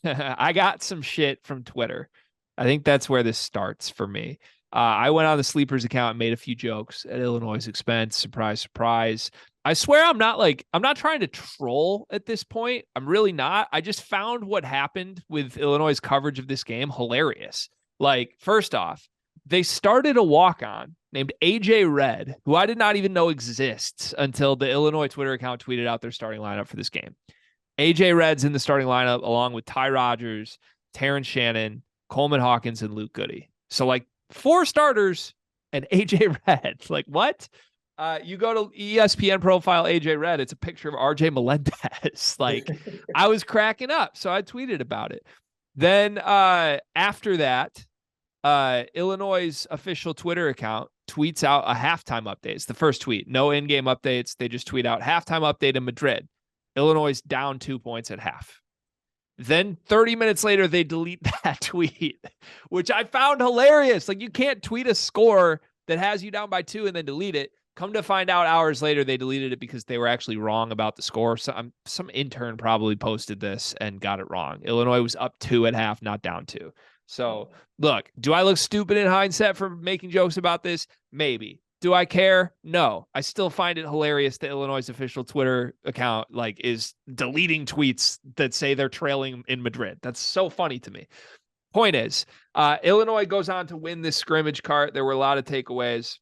I got some shit from Twitter. I think that's where this starts for me. I went on the Sleepers account and made a few jokes at Illinois' expense. Surprise, surprise. I swear I'm not trying to troll at this point. I'm really not. I just found what happened with Illinois' coverage of this game hilarious. Like, first off, they started a walk-on named AJ Red, who I did not even know exists until the Illinois Twitter account tweeted out their starting lineup for this game. AJ Red's in the starting lineup along with Ty Rogers, Terrence Shannon, Coleman Hawkins, and Luke Goody. So like 4 starters and AJ Red. Like what? You go to ESPN profile AJ Red. It's a picture of RJ Melendez. Like I was cracking up. So I tweeted about it. Then after that, Illinois' official Twitter account tweets out a halftime update. It's the first tweet. No in-game updates. They just tweet out halftime update in Madrid. Illinois down 2 points at half. Then 30 minutes later, they delete that tweet, which I found hilarious. Like you can't tweet a score that has you down by 2 and then delete it. Come to find out hours later, they deleted it because they were actually wrong about the score. So some intern probably posted this and got it wrong. Illinois was up 2 at half, not down 2. So look, do I look stupid in hindsight for making jokes about this? Maybe. Do I care? No. I still find it hilarious that Illinois' official Twitter account like is deleting tweets that say they're trailing in Madrid. That's so funny to me. Point is, Illinois goes on to win this scrimmage cart. There were a lot of takeaways.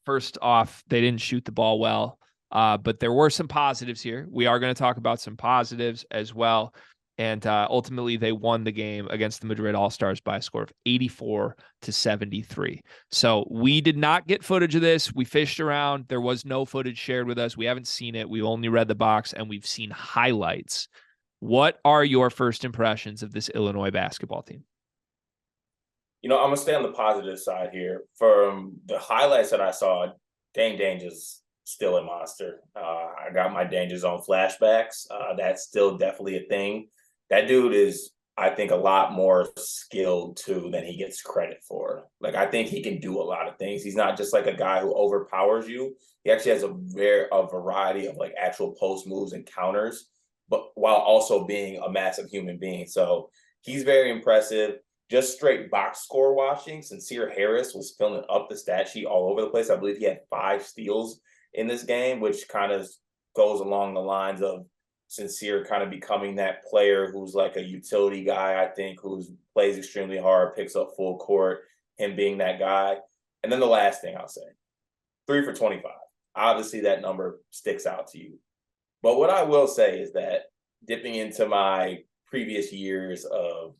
First off, they didn't shoot the ball well, but there were some positives here. We are going to talk about some positives as well. And ultimately, they won the game against the Madrid All-Stars by a score of 84-73. So we did not get footage of this. We fished around. There was no footage shared with us. We haven't seen it. We've only read the box, and we've seen highlights. What are your first impressions of this Illinois basketball team? I'm going to stay on the positive side here. From the highlights that I saw, Dane Danger's still a monster. I got my Danger Zone flashbacks. That's still definitely a thing. That dude is, I think, a lot more skilled, too, than he gets credit for. Like, I think he can do a lot of things. He's not just like a guy who overpowers you. He actually has a variety of, like, actual post moves and counters, but while also being a massive human being. So he's very impressive. Just straight box score watching, Sincere Harris was filling up the stat sheet all over the place. I believe he had 5 steals in this game, which kind of goes along the lines of Sincere kind of becoming that player who's like a utility guy, I think, who plays extremely hard, picks up full court, him being that guy. And then the last thing I'll say, 3 for 25. Obviously, that number sticks out to you. But what I will say is that dipping into my previous years of,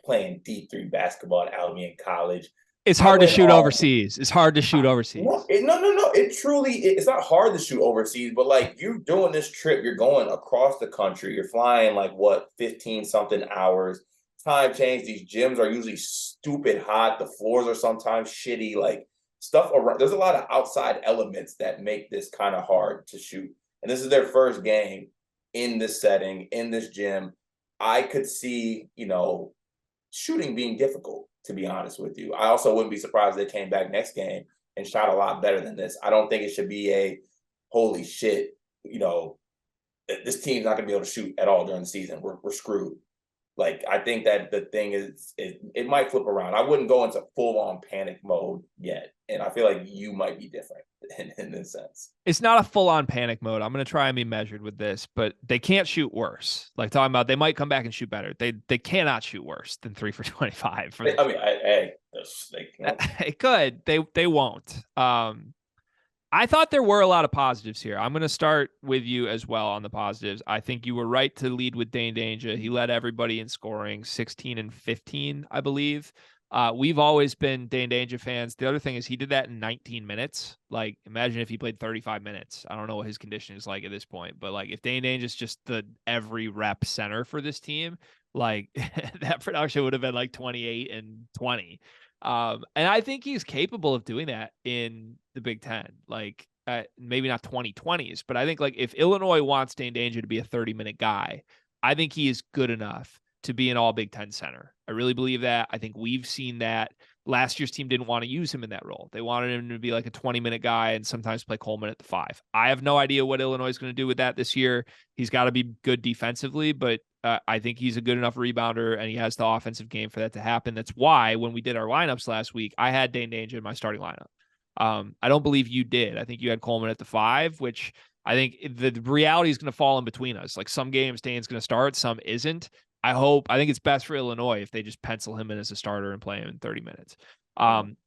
playing D3 basketball at Alameda College, it's hard to shoot overseas. It's hard to shoot overseas. No. It truly, it's not hard to shoot overseas, but like you're doing this trip, you're going across the country, you're flying like 15 something hours, time change. These gyms are usually stupid hot. The floors are sometimes shitty, like stuff around. There's a lot of outside elements that make this kind of hard to shoot. And this is their first game in this setting, in this gym. I could see, shooting being difficult, to be honest with you. I also wouldn't be surprised if they came back next game and shot a lot better than this. I don't think it should be a holy shit, this team's not going to be able to shoot at all during the season. We're screwed. Like, I think that the thing is, it might flip around. I wouldn't go into full-on panic mode yet. And I feel like you might be different in this sense. It's not a full-on panic mode. I'm going to try and be measured with this, but they can't shoot worse. Like talking about, they might come back and shoot better. They cannot shoot worse than 3 for 25. They could. They won't. I thought there were a lot of positives here. I'm going to start with you as well on the positives. I think you were right to lead with Dane Danger. He led everybody in scoring, 16 and 15, I believe. We've always been Dane Danger fans. The other thing is he did that in 19 minutes. Like, imagine if he played 35 minutes. I don't know what his conditioning is like at this point, but like if Dane Danger is just the every rep center for this team, like that production would have been like 28 and 20. And I think he's capable of doing that in the Big Ten. Like, maybe not 2020s, but I think like if Illinois wants Dane Danger to be a 30-minute guy, I think he is good enough to be an all Big Ten center. I really believe that. I think we've seen that. Last year's team didn't want to use him in that role. They wanted him to be like a 20-minute guy and sometimes play Coleman at the 5. I have no idea what Illinois is going to do with that this year. He's got to be good defensively, but I think he's a good enough rebounder, and he has the offensive game for that to happen. That's why when we did our lineups last week, I had Dane Danger in my starting lineup. I don't believe you did. I think you had Coleman at the 5, which I think the reality is going to fall in between us. Like some games Dane's going to start, some isn't. I think it's best for Illinois if they just pencil him in as a starter and play him in 30 minutes.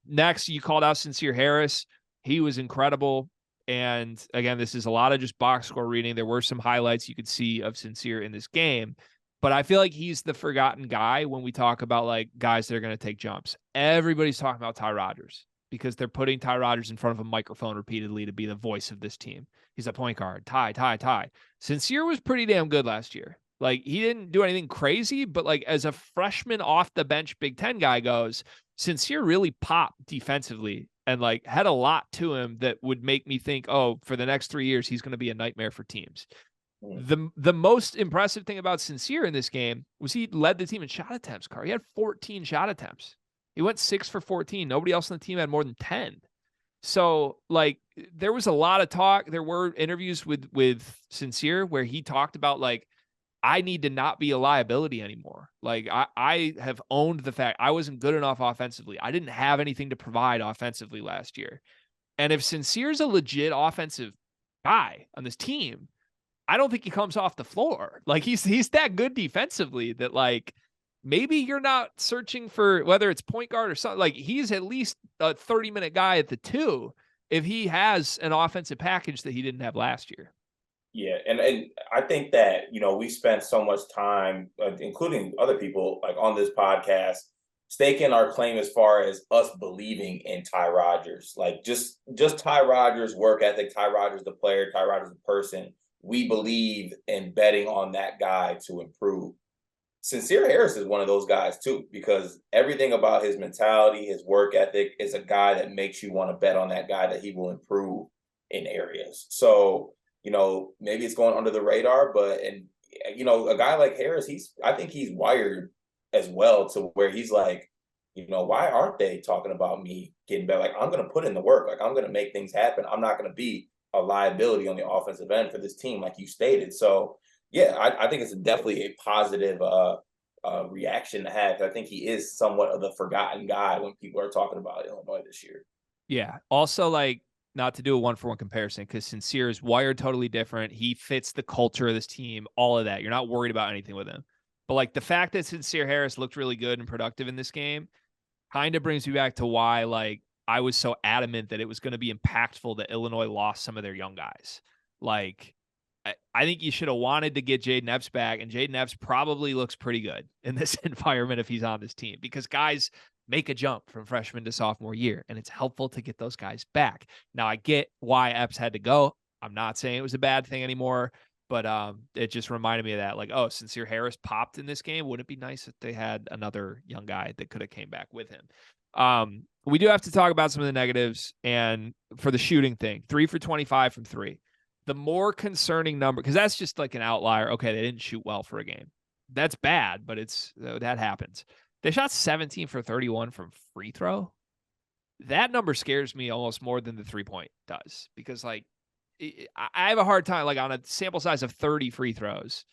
Next, you called out Sincere Harris. He was incredible. And again, this is a lot of just box score reading. There were some highlights you could see of Sincere in this game, but I feel like he's the forgotten guy when we talk about like guys that are going to take jumps. Everybody's talking about Ty Rodgers because they're putting Ty Rodgers in front of a microphone repeatedly to be the voice of this team. He's a point guard. Ty. Sincere was pretty damn good last year. Like he didn't do anything crazy, but like as a freshman off the bench Big Ten guy goes, Sincere really popped defensively and like had a lot to him that would make me think, oh, for the next 3 years, he's going to be a nightmare for teams. The most impressive thing about Sincere in this game was he led the team in shot attempts, Carr. He had 14 shot attempts. He went 6 for 14. Nobody else on the team had more than 10. So like there was a lot of talk. There were interviews with Sincere where he talked about like, I need to not be a liability anymore. Like I have owned the fact I wasn't good enough offensively. I didn't have anything to provide offensively last year. And if Sincere's a legit offensive guy on this team, I don't think he comes off the floor. Like he's that good defensively that like maybe you're not searching for whether it's point guard or something. Like he's at least a 30-minute guy at the 2 if he has an offensive package that he didn't have last year. Yeah, and I think that, we spent so much time, including other people, like on this podcast, staking our claim as far as us believing in Ty Rodgers. Like just Ty Rodgers' work ethic, Ty Rodgers the player, Ty Rodgers the person. We believe in betting on that guy to improve. Sincere Harris is one of those guys too, because everything about his mentality, his work ethic is a guy that makes you want to bet on that guy that he will improve in areas. So, maybe it's going under the radar, but a guy like Harris, I think he's wired as well to where he's like, why aren't they talking about me getting better? Like, I'm going to put in the work. Like, I'm going to make things happen. I'm not going to be a liability on the offensive end for this team, like you stated. So, yeah, I think it's definitely a positive reaction to have. I think he is somewhat of the forgotten guy when people are talking about Illinois this year. Yeah. Also, like, not to do a 1-for-1 comparison because Sincere is wired totally different. He fits the culture of this team, all of that. You're not worried about anything with him. But like the fact that Sincere Harris looked really good and productive in this game kind of brings me back to why like I was so adamant that it was going to be impactful that Illinois lost some of their young guys. Like I think you should have wanted to get Jaden Epps back, and Jaden Epps probably looks pretty good in this environment if he's on this team because guys make a jump from freshman to sophomore year, and it's helpful to get those guys back. Now, I get why Epps had to go. I'm not saying it was a bad thing anymore, but it just reminded me of that. Like, oh, Sincere Harris popped in this game. Wouldn't it be nice if they had another young guy that could have came back with him? We do have to talk about some of the negatives, and for the shooting thing, 3 for 25 from 3. The more concerning number, because that's just like an outlier. Okay, they didn't shoot well for a game. That's bad, but that happens. They shot 17 for 31 from free throw. That number scares me almost more than the 3-point does because, like, I have a hard time, like, on a sample size of 30 free throws,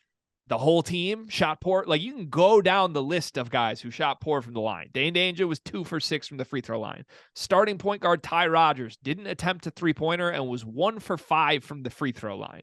the whole team shot poor. Like, you can go down the list of guys who shot poor from the line. Dane Danger was 2 for 6 from the free throw line. Starting point guard Ty Rodgers didn't attempt a 3-pointer and was 1 for 5 from the free throw line.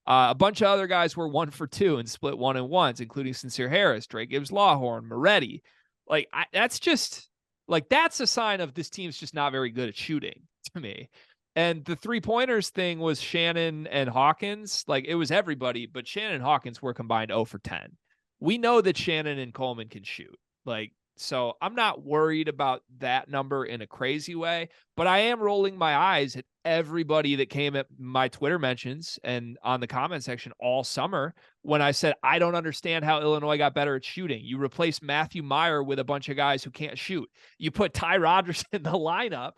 A bunch of other guys were 1 for 2 and split 1-and-1s, including Sincere Harris, gibbs-lawhorn, Moretti. Like, that's just, like, that's a sign of this team's just not very good at shooting to me. And the 3-pointers thing was Shannon and Hawkins. Like, it was everybody, but Shannon and Hawkins were combined 0 for 10. We know that Shannon and Coleman can shoot. Like, so I'm not worried about that number in a crazy way, but I am rolling my eyes at everybody that came at my Twitter mentions and on the comment section all summer when I said, I don't understand how Illinois got better at shooting. You replace Matthew Meyer with a bunch of guys who can't shoot. You put Ty Rodgers in the lineup.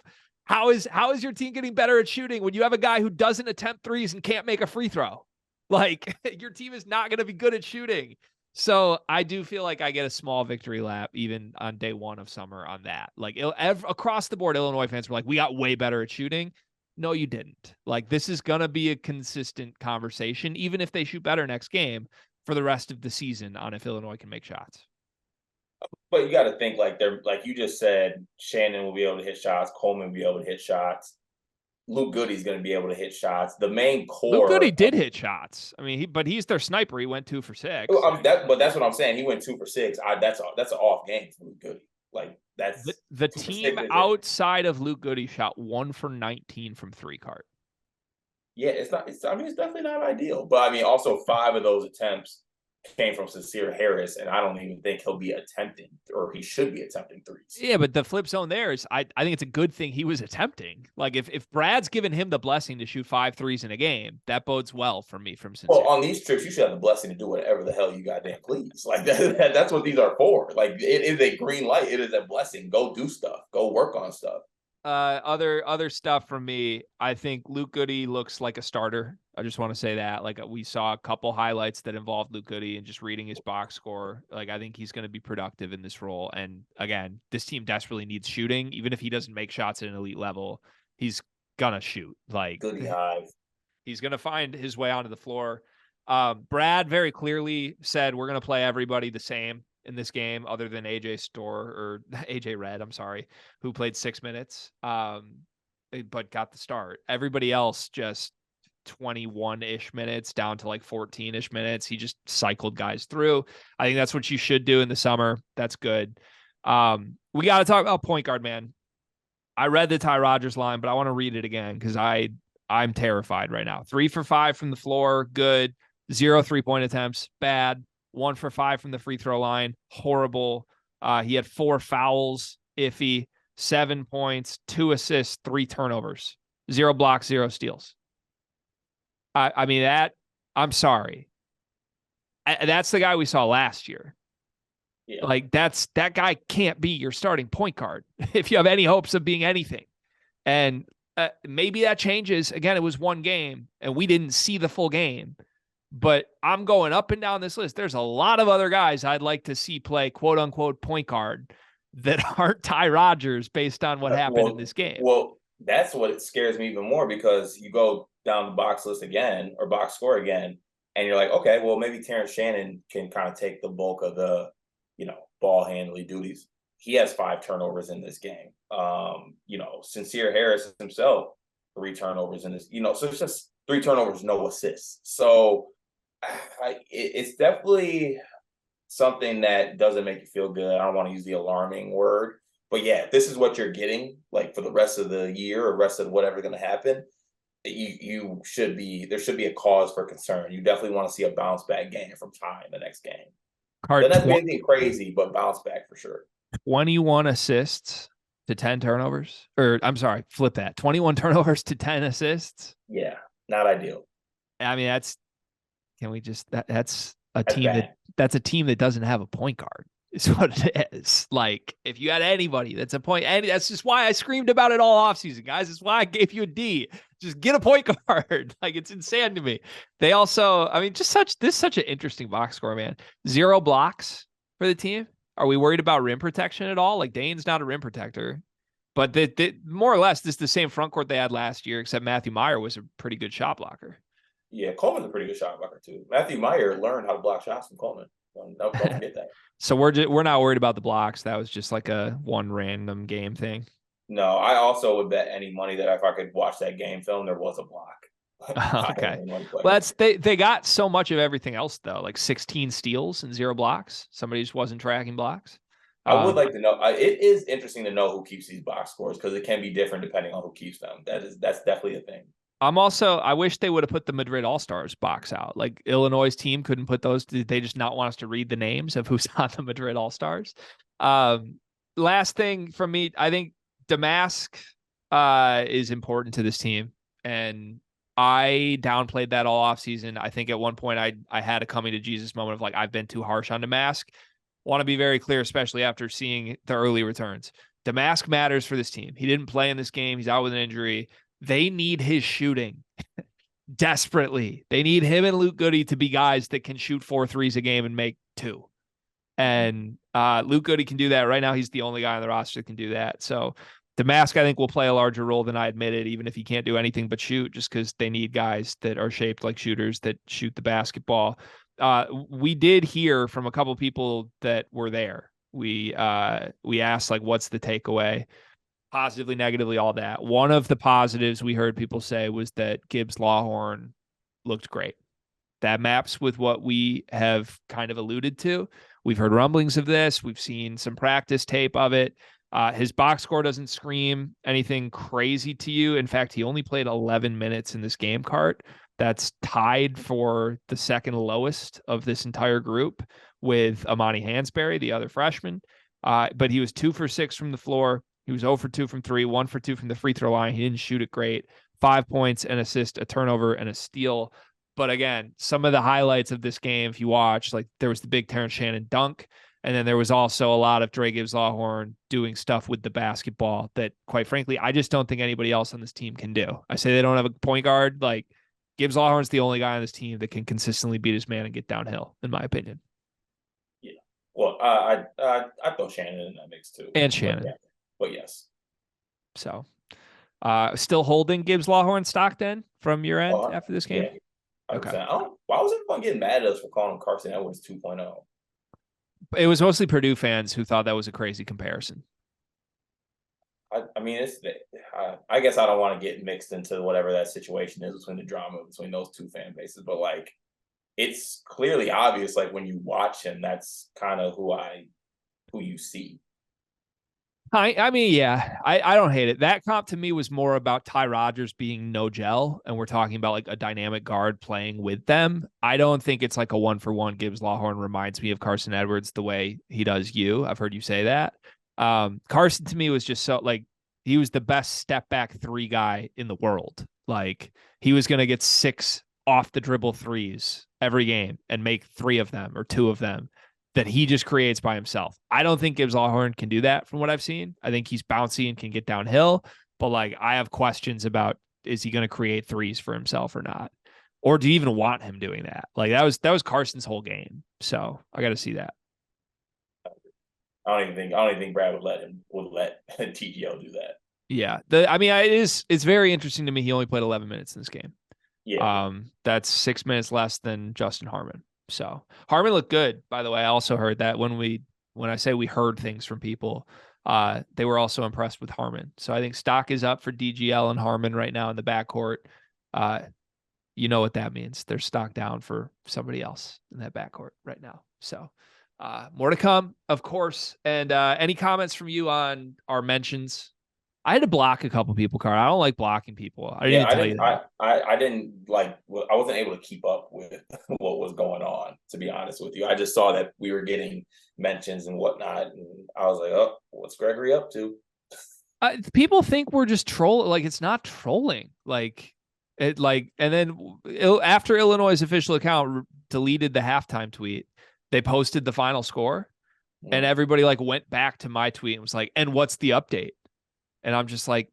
How is your team getting better at shooting when you have a guy who doesn't attempt threes and can't make a free throw? Like, your team is not going to be good at shooting. So I do feel like I get a small victory lap even on day 1 of summer on that. Like, across the board, Illinois fans were like, we got way better at shooting. No, you didn't. Like, this is going to be a consistent conversation. Even if they shoot better next game, for the rest of the season on if Illinois can make shots. But you got to think like they're like you just said, Shannon will be able to hit shots, Coleman will be able to hit shots, Luke Goody's going to be able to hit shots. The main core. Luke Goody did hit shots. I mean, but he's their sniper. He went 2 for 6. But that's what I'm saying. He went 2 for 6. That's an off game for Luke Goody. Like that's the team outside of Luke Goody shot 1 for 19 from 3 card. Yeah, it's not. I mean, it's definitely not ideal. But I mean, also 5 of those attempts came from Sincere Harris, and I don't even think he'll be attempting, or he should be attempting threes. Yeah, but the flip zone there is, I think it's a good thing he was attempting. Like if Brad's given him the blessing to shoot 5 threes in a game, that bodes well for me from Sincere. Well, on these trips, you should have the blessing to do whatever the hell you goddamn please. Like that's what these are for. Like it is a green light. It is a blessing. Go do stuff. Go work on stuff. Other stuff from me. I think Luke Goody looks like a starter. I just want to say that. Like we saw a couple highlights that involved Luke Goody, and just reading his box score, like I think he's going to be productive in this role. And again, this team desperately needs shooting. Even if he doesn't make shots at an elite level, he's gonna shoot. Like Goody Hive. He's gonna find his way onto the floor. Brad very clearly said we're gonna play everybody the same in this game, other than AJ Red, I'm sorry, who played 6 minutes, but got the start. Everybody else just 21-ish minutes down to like 14-ish minutes. He just cycled guys through. I think that's what you should do in the summer. That's good. We got to talk about point guard, man. I read the Ty Rodgers line, but I want to read it again because I'm terrified right now. 3 for 5 from the floor, good. 0 3-point attempts, bad. 1 for 5 from the free throw line, horrible. He had 4 fouls, iffy. 7 points, 2 assists, 3 turnovers, 0 blocks, 0 steals. I mean, I'm sorry. That's the guy we saw last year. Yeah. Like that guy can't be your starting point guard if you have any hopes of being anything. And maybe that changes. Again, it was 1 game and we didn't see the full game. But I'm going up and down this list. There's a lot of other guys I'd like to see play quote unquote point guard that aren't Ty Rodgers based on what happened in this game. Well, that's what scares me even more, because you go down the box list again, or box score again, and you're like, okay, well, maybe Terrence Shannon can kind of take the bulk of the, ball handling duties. He has 5 turnovers in this game. Sincere Harris himself, 3 turnovers in this, so it's just 3 turnovers, no assists. So it's definitely something that doesn't make you feel good. I don't want to use the alarming word, but yeah, this is what you're getting, like for the rest of the year or rest of whatever's going to happen. There should be a cause for concern. You definitely want to see a bounce back game from Ty in the next game. Doesn't have to be anything crazy, but bounce back for sure. 21 assists to 10 turnovers, or I'm sorry, flip that. 21 turnovers to 10 assists. Yeah, not ideal. I mean, that's a team that doesn't have a point guard. Is what it is. Like, if you had anybody that's a point, and that's just why I screamed about it all offseason, guys. That's why I gave you a D. Just get a point guard. Like, it's insane to me. They also, I mean, such an interesting box score, man. 0 blocks for the team. Are we worried about rim protection at all? Like, Dane's not a rim protector, but more or less, this is the same front court they had last year, except Matthew Meyer was a pretty good shot blocker. Yeah, Coleman's a pretty good shot blocker too. Matthew Meyer learned how to block shots from Coleman. Don't forget that. So we're not worried about the blocks. That was just like a one random game thing. No, I also would bet any money that if I could watch that game film, there was a block. Okay. Well, they got so much of everything else though, like 16 steals and 0 blocks. Somebody just wasn't tracking blocks. I would like to know. It is interesting to know who keeps these box scores, because it can be different depending on who keeps them. That's definitely a thing. I wish they would have put the Madrid All-Stars box out. Like, Illinois' team couldn't put those. Did they just not want us to read the names of who's on the Madrid All-Stars? Last thing from me, I think Damask is important to this team. And I downplayed that all offseason. I think at one point I had a coming to Jesus moment of like, I've been too harsh on Damask. Want to be very clear, especially after seeing the early returns. Damask matters for this team. He didn't play in this game. He's out with an injury. They need his shooting desperately. They need him and Luke Goody to be guys that can shoot 4 threes a game and make 2. And Luke Goody can do that. Right now, he's the only guy on the roster that can do that. So Damask, I think, will play a larger role than I admitted, even if he can't do anything but shoot, just because they need guys that are shaped like shooters that shoot the basketball. We did hear from a couple people that were there. We asked, like, what's the takeaway? Positively, negatively, all that. One of the positives we heard people say was that Gibbs-Lawhorn looked great. That maps with what we have kind of alluded to. We've heard rumblings of this. We've seen some practice tape of it. His box score doesn't scream anything crazy to you. In fact, he only played 11 minutes in this game, Cart. That's tied for the second lowest of this entire group with Amani Hansberry, the other freshman. But he was 2 for 6 from the floor. He was 0 for 2 from 3, 1 for 2 from the free throw line. He didn't shoot it great. 5 points, an assist, a turnover, and a steal. But again, some of the highlights of this game, if you watch, like there was the big Terrence Shannon dunk, and then there was also a lot of Dre Gibbs-Lawhorn doing stuff with the basketball that, quite frankly, I just don't think anybody else on this team can do. I say they don't have a point guard. Like, Gibbs-Lawhorn's the only guy on this team that can consistently beat his man and get downhill, in my opinion. Yeah. Well, I throw Shannon in that mix too. And Shannon. But yes. So, still holding Gibbs-Lawhorn stock then from your end after this game? Yeah. Okay. Why was everyone getting mad at us for calling him Carson Edwards 2.0? It was mostly Purdue fans who thought that was a crazy comparison. I mean, I guess I don't want to get mixed into whatever that situation is between the drama between those two fan bases, but like, it's clearly obvious. Like when you watch him, that's kind of who you see. I mean, yeah, I don't hate it. That comp to me was more about Ty Rodgers being no gel, and we're talking about like a dynamic guard playing with them. I don't think it's like a 1-for-1. Gibbs-Lawhorn reminds me of Carson Edwards the way he does you. I've heard you say that. Carson to me was just so like he was the best step back 3 guy in the world. Like he was going to get 6 off the dribble threes every game and make 3 of them or 2 of them that he just creates by himself. I don't think Gibbs-Lawhorn can do that from what I've seen. I think he's bouncy and can get downhill, but like I have questions about, is he going to create threes for himself or not? Or do you even want him doing that? Like that was Carson's whole game. So I got to see that. I don't even think Brad would let TGL do that. Yeah. It's very interesting to me. He only played 11 minutes in this game. Yeah. That's 6 minutes less than Justin Harmon. So Harmon looked good, by the way. I also heard that when I say we heard things from people, they were also impressed with Harmon. So I think stock is up for DGL and Harmon right now in the backcourt. You know what that means. They're stock down for somebody else in that backcourt right now. So more to come, of course. And any comments from you on our mentions? I had to block a couple people, Carl. I don't like blocking people. I didn't tell you that. I didn't like. I wasn't able to keep up with what was going on. To be honest with you, I just saw that we were getting mentions and whatnot, and I was like, "Oh, what's Gregory up to?" People think we're just trolling. Like it's not trolling. Like it. Like and then after Illinois' official account deleted the halftime tweet, they posted the final score, and everybody like went back to my tweet and was like, "And what's the update?" And I'm just like,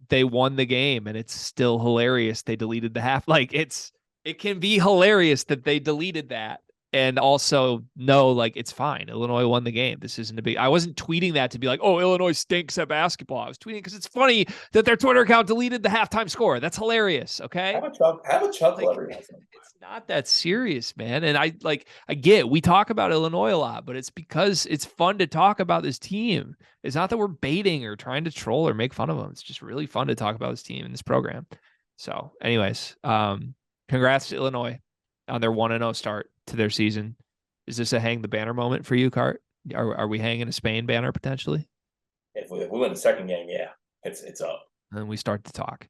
they won the game and it's still hilarious. They deleted the half. Like it can be hilarious that they deleted that. And also no, like it's fine. Illinois won the game. This isn't a big, I wasn't tweeting that to be like, oh, Illinois stinks at basketball. I was tweeting because it's funny that their Twitter account deleted the halftime score. That's hilarious. Okay. Have a chuckle like, every once in a while. It's not that serious, man. And I get, we talk about Illinois a lot, but it's because it's fun to talk about this team. It's not that we're baiting or trying to troll or make fun of them. It's just really fun to talk about this team and this program. So anyways, congrats to Illinois on their 1-0 start to their season. Is this a hang the banner moment for you, Cart? Are we hanging a Spain banner potentially? If we win the second game, yeah, it's up. And then we start to talk.